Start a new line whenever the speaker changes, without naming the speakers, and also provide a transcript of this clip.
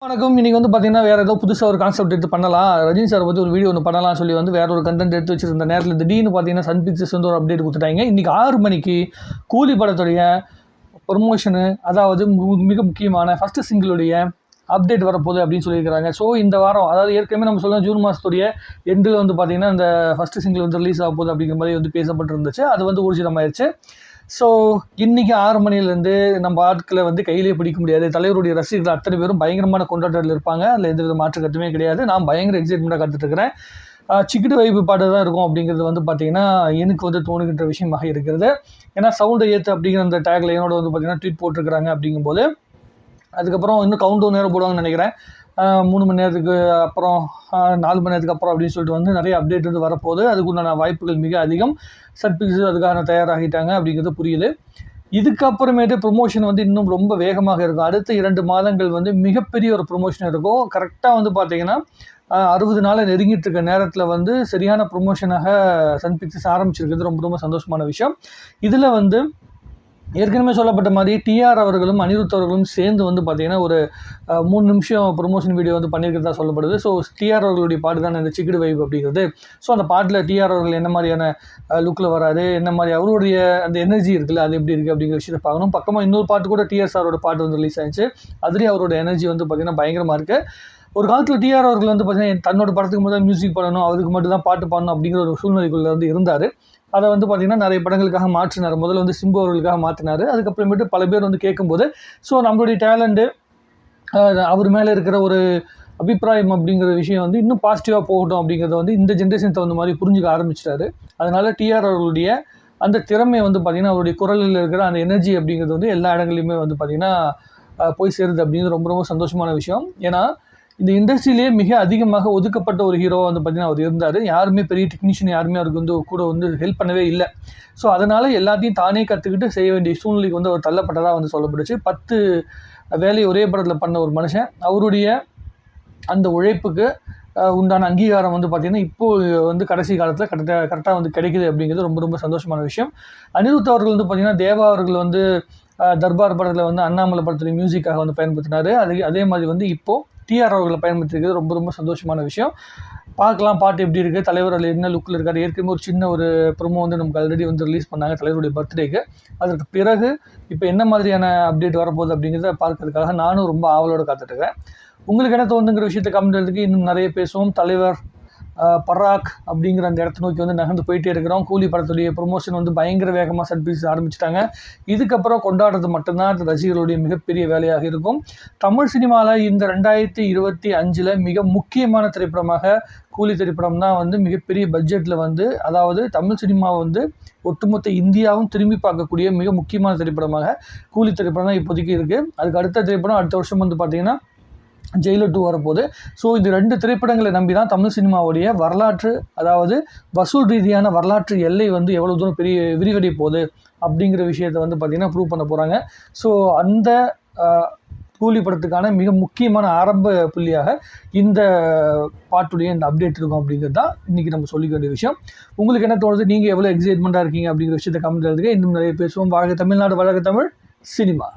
வணக்கம். இன்றைக்கி வந்து பார்த்திங்கன்னா வேறு ஏதோ புதுசாக ஒரு கான்செப்ட் எடுத்து பண்ணலாம், ரஜினி சார் பற்றி ஒரு வீடியோ ஒன்று பண்ணலாம் சொல்லி வந்து வேறு ஒரு கண்டென்ட் எடுத்து வச்சுருந்த நேரத்தில் திடீர்னு பார்த்தீங்கன்னா சன் பிக்சர்ஸ் வந்து ஒரு அப்டேட் கொடுத்துட்டாங்க. இன்றைக்கி 6 மணிக்கு கூலி படத்துடைய ப்ரொமோஷனு, அதாவது மிக முக்கியமான ஃபஸ்ட்டு சிங்கிளுடைய அப்டேட் வரப்போகுது அப்படின்னு சொல்லியிருக்கிறாங்க. ஸோ இந்த வாரம், அதாவது ஏற்கனவே நம்ம சொல்லலாம் ஜூன் மாதத்துடைய எண்டில் வந்து பார்த்திங்கன்னா இந்த ஃபஸ்ட்டு சிங்கிள் வந்து ரிலீஸ் ஆக போகுது அப்படிங்கிற மாதிரி வந்து பேசப்பட்டிருந்துச்சு. அது வந்து ஊர்ஜிதமாயிருச்சு. ஸோ இன்றைக்கி 6 மணிலேருந்து நம்ம ஆட்களை வந்து கையிலே பிடிக்க முடியாது. தலைவருடைய ரசிகர்கள் அத்தனை பேரும் பயங்கரமான கொண்டாட்டத்தில் இருப்பாங்க. அதில் எந்தவித மாற்று கருத்துமே கிடையாது. நான் பயங்கர எக்ஸைட்மெண்ட்டாக காத்துட்ருக்கிறேன். சிக்கிட்டு வைப்பு பாட்டு தான் இருக்கும் அப்படிங்கிறது வந்து பார்த்திங்கன்னா எனக்கு வந்து தோணுகின்ற விஷயமாக இருக்கிறது. ஏன்னா சவுண்டை ஏற்று அப்படிங்கிற அந்த டேக்ல என்னோட வந்து பார்த்திங்கன்னா ட்வீட் போட்டிருக்கிறாங்க. அப்படிங்கும்போது அதுக்கப்புறம் இன்னும் கவுண்ட் டவுன் நேரம் போடுவாங்கன்னு நினைக்கிறேன். 3 மணி நேரத்துக்கு அப்புறம் 4 மணி நேரத்துக்கு அப்புறம் அப்படின்னு சொல்லிட்டு வந்து நிறைய அப்டேட் வந்து வரப்போகுது. அதுக்குண்டான வாய்ப்புகள் மிக அதிகம். சன் பிக்சர்ஸ் அதுக்காக தயாராகிட்டாங்க அப்படிங்கிறது புரியுது. இதுக்கப்புறமேட்டு ப்ரொமோஷன் வந்து இன்னும் ரொம்ப வேகமாக இருக்கும். அடுத்த 2 மாதங்கள் வந்து மிகப்பெரிய ஒரு ப்ரொமோஷன் இருக்கும். கரெக்டாக வந்து பார்த்திங்கன்னா 60 நாளை நெருங்கிட்டு இருக்க நேரத்தில் வந்து சரியான ப்ரொமோஷனாக சன் பிக்சர்ஸ் ஆரம்பிச்சிருக்கிறது ரொம்ப ரொம்ப சந்தோஷமான விஷயம். இதில் வந்து ஏற்கனவே சொல்லப்பட்ட மாதிரி டிஆர் அவர்களும் அனிருத் அவர்களும் சேர்ந்து வந்து பார்த்திங்கன்னா ஒரு 3 நிமிஷம் ப்ரொமோஷன் வீடியோ வந்து பண்ணியிருக்கிறதா சொல்லப்படுது. ஸோ டிஆர் அவர்களுடைய பாட்டு தான் இந்த சிக்கிடு வைப் அப்படிங்கிறது. ஸோ அந்த பாட்டில் டிஆர் அவர்கள் என்ன மாதிரியான லுக்கில் வராது, என்ன மாதிரி அவருடைய அந்த எனர்ஜி இருக்குல்ல, அது எப்படி இருக்குது அப்படிங்கிற விஷயத்தை பார்க்கணும். பக்கமாக இன்னொரு பாட்டு கூட டிஆர் சாரோட பாட்டு வந்து ரிலீஸ் ஆயிடுச்சு. அதுலேயும் அவரோட எனர்ஜி வந்து பார்த்திங்கன்னா பயங்கரமாக இருக்குது. ஒரு காலத்தில் டிஆர் அவர்கள் வந்து பார்த்திங்கன்னா தன்னோட படத்துக்கு மட்டும் மியூசிக் பண்ணணும், அதுக்கு மட்டும் தான் பாட்டு பாடணும் அப்படிங்கிற ஒரு சூழ்நிலைக்குள்ளே வந்து இருந்தார். அதை வந்து பார்த்திங்கன்னா நிறைய படங்களுக்காக மாற்றினார். முதல்ல வந்து சிம்பு அவர்களுக்காக மாற்றினார். அதுக்கப்புறமேட்டு பல பேர் வந்து கேட்கும்போது ஸோ நம்மளுடைய டேலண்ட்டு, அவர் மேலே இருக்கிற ஒரு அபிப்பிராயம் அப்படிங்கிற விஷயம் வந்து இன்னும் பாசிட்டிவாக போகட்டும் அப்படிங்கிறத வந்து இந்த ஜென்ரேஷன் தகுந்த மாதிரி புரிஞ்சுக்க ஆரம்பிச்சிட்டாரு. அதனால் டிஆர் அவர்களுடைய அந்த திறமை வந்து பார்த்திங்கன்னா அவருடைய குரலில் இருக்கிற அந்த எனர்ஜி அப்படிங்கிறது வந்து எல்லா இடங்களையுமே வந்து பார்த்திங்கன்னா போய் சேருது அப்படிங்கிறது ரொம்ப ரொம்ப சந்தோஷமான விஷயம். ஏன்னா இந்த இண்டஸ்ட்ரியிலே மிக அதிகமாக ஒதுக்கப்பட்ட ஒரு ஹீரோவாக வந்து பார்த்திங்கன்னா அவர் இருந்தார். யாருமே பெரிய டெக்னீஷியன் யாருமே அவருக்கு வந்து கூட வந்து ஹெல்ப் பண்ணவே இல்லை. ஸோ அதனால் எல்லாத்தையும் தானே கற்றுக்கிட்டு செய்ய வேண்டிய சூழ்நிலைக்கு வந்து அவர் தள்ளப்பட்டதாக வந்து சொல்லப்படுச்சு. 10 வேலையை ஒரே படத்தில் பண்ண ஒரு மனுஷன், அவருடைய அந்த உழைப்புக்கு உண்டான அங்கீகாரம் வந்து பார்த்திங்கன்னா இப்போது வந்து கடைசி காலத்தில் கரெக்டாக வந்து கிடைக்குது அப்படிங்கிறது ரொம்ப ரொம்ப சந்தோஷமான விஷயம். அனிருத் அவர்கள் வந்து பார்த்திங்கன்னா தேவா அவர்கள் வந்து தர்பார் படத்தில் வந்து அண்ணாமலை படத்துடைய மியூசிக்காக வந்து பயன்படுத்தினார். அதே மாதிரி வந்து இப்போது டிஆர் அவர்களை பயன்படுத்திருக்கிறது ரொம்ப ரொம்ப சந்தோஷமான விஷயம். பார்க்கலாம் பாட்டு எப்படி இருக்குது, தலைவர் அதில் என்ன லுக்கில் இருக்கார். ஏற்கனவே ஒரு சின்ன ஒரு ப்ரோமோ வந்து நமக்கு ஆல்ரெடி வந்து ரிலீஸ் பண்ணாங்க தலைவருடைய பர்த்டேக்கு. அதற்கு பிறகு இப்போ என்ன மாதிரியான அப்டேட் வரப்போகுது அப்படிங்கிறத பார்க்கறதுக்காக நானும் ரொம்ப ஆவலோடு காத்துட்ருக்கேன். உங்களுக்கு என்ன தோணுங்கிற விஷயத்தை கமெண்ட் எழுதுக்கு இன்னும் நிறைய பேசுவோம். தலைவர் பராக் அப்படிங்கிற அந்த இடத்த நோக்கி வந்து நகர்ந்து போயிட்டே இருக்கிறோம். கூலி படத்துடைய ப்ரொமோஷன் வந்து பயங்கர வேகமாக சன் பிக்சர்ஸ் ஆரம்பிச்சிட்டாங்க. இதுக்கப்புறம் கொண்டாடுறது மட்டும்தான் அந்த ரசிகர்களுடைய மிகப்பெரிய வேலையாக இருக்கும். தமிழ் சினிமாவில் இந்த 2025 மிக முக்கியமான திரைப்படமாக கூலி திரைப்படம் தான் வந்து மிகப்பெரிய பட்ஜெட்டில் வந்து, அதாவது தமிழ் சினிமாவை வந்து ஒட்டுமொத்த இந்தியாவும் திரும்பி பார்க்கக்கூடிய மிக முக்கியமான திரைப்படமாக கூலி திரைப்படம் தான் இப்போதைக்கு இருக்குது. அதுக்கு அடுத்த திரைப்படம் அடுத்த வருஷம் வந்து பார்த்திங்கன்னா ஜெயிலர் 2 வரப்போகுது. ஸோ இந்த 2 திரைப்படங்களை நம்பி தான் தமிழ் சினிமாவுடைய வரலாற்று, அதாவது வசூல் ரீதியான வரலாற்று எல்லை வந்து எவ்வளோ தூரம் விரிவடைய போகுது அப்படிங்கிற விஷயத்தை வந்து பார்த்திங்கன்னா ப்ரூவ் பண்ண போகிறாங்க. ஸோ அந்த கூலி படத்துக்கான மிக முக்கியமான ஆரம்ப புள்ளியாக இந்த பாட்டுடைய இந்த அப்டேட் இருக்கும் அப்படிங்கிறது தான் இன்றைக்கி நம்ம சொல்லிக்க வேண்டிய விஷயம். உங்களுக்கு என்ன தோணுது, நீங்கள் எவ்வளோ எக்ஸைட்மெண்ட்டாக இருக்கீங்க அப்படிங்கிற விஷயத்தை கமெண்ட் எழுதுங்க. இன்னும் நிறைய பேசுவோம். வாழ்க தமிழ்நாடு, வாழ்க தமிழ் சினிமா.